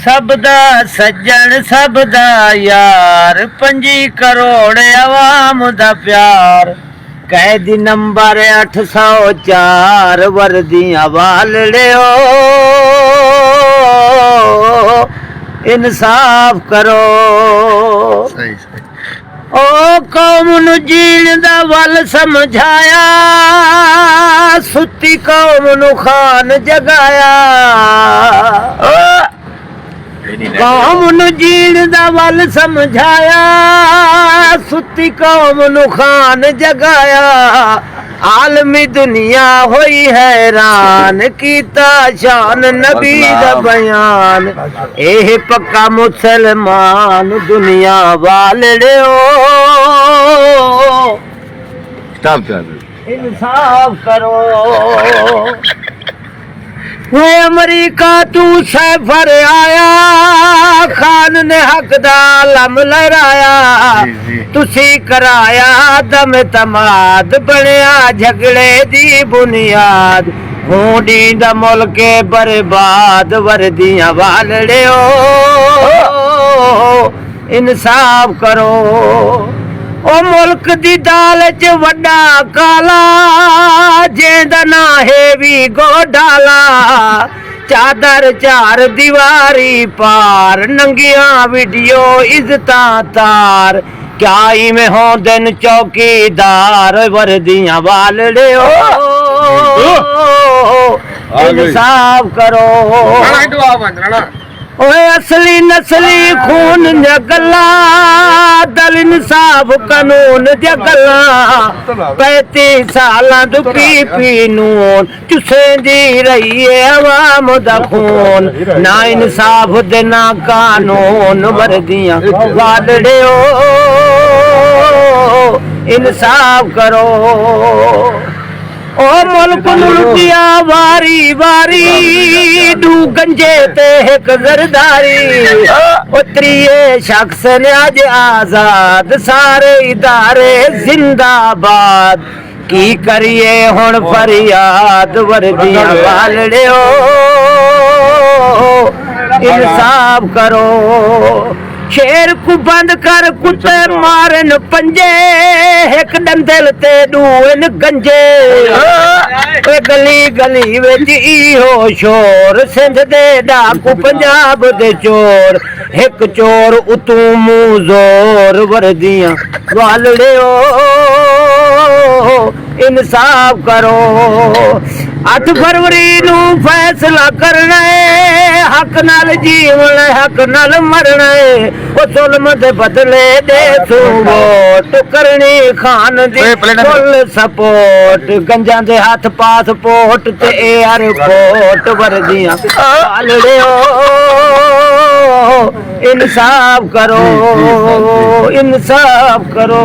सब दा सज्जन सब दा यार 5 करोड़ आवाम दा प्यार कैदी नंबर 804 वर्दियां वालड़े हो इंसाफ करो। ओ कौम नू जीण दा वल समझाया सुती कौम नू खान जगाया। कौम नू जीण दा वल समझाया सुती कौम नू खान जगाया। आलमी दुनिया होई हैरान कीता शान नबी दा बयान। एह पक्का मुसलमान दुनिया वालड़े हो इंसाफ करो। वो अमरीका तू सफर आया खान ने हक दा लम लहराया। तुसी कराया दम तमाद बनया झगड़े दी बुनियाद। होंडी दा मुल्क बर्बाद वर्दियां वालड़े हो इंसाफ करो। ओ मुल्क दी दाल च वड्डा काला जेंदा ना है भी गोडाला। चादर चार दीवारी पार नंगिया वीडियो इज्जता तार। क्या इवें हो दिन चौकीदार वर्दियां वालड़े हो इंसाफ करो। ओए असली नस्ली खून जगला दल इंसाफ कानून जगला। 35 सालां दू पी नून चुसेंदी रही है अवाम दा खून। ना इंसाफ दे ना कानून वर्दियां वालड़े हो इंसाफ करो। ओ मुल्क लुटिया वारी वारी दू गंजे ते एक जरदारी। ओ त्रिये शख्स ने अज आजाद सारे इदारे जिंदाबाद। की करिए हुण फरियाद वर्दियां वालड़े हो इंसाफ करो। शेर को बंद कर कुत्ते मारन पंजे एक डंदल ते दून गंजे। गली गली विच इहो शोर सिंध दे डाकू पंजाब दे चोर। एक चोर उतू मुंह जोर वर्दियां वालड़े हो इंसाफ करो। 8 फरवरी नू फैसला करना है हक नाल जीवन हक नाल मरना है। ओ जुल्म दे बदले दे तू वोट करनी खान दी फुल सपोर्ट। गंजा दे हाथ पासपोर्ट ते एयरपोर्ट वर्दियां वालड़े हो इंसाफ करो इंसाफ करो।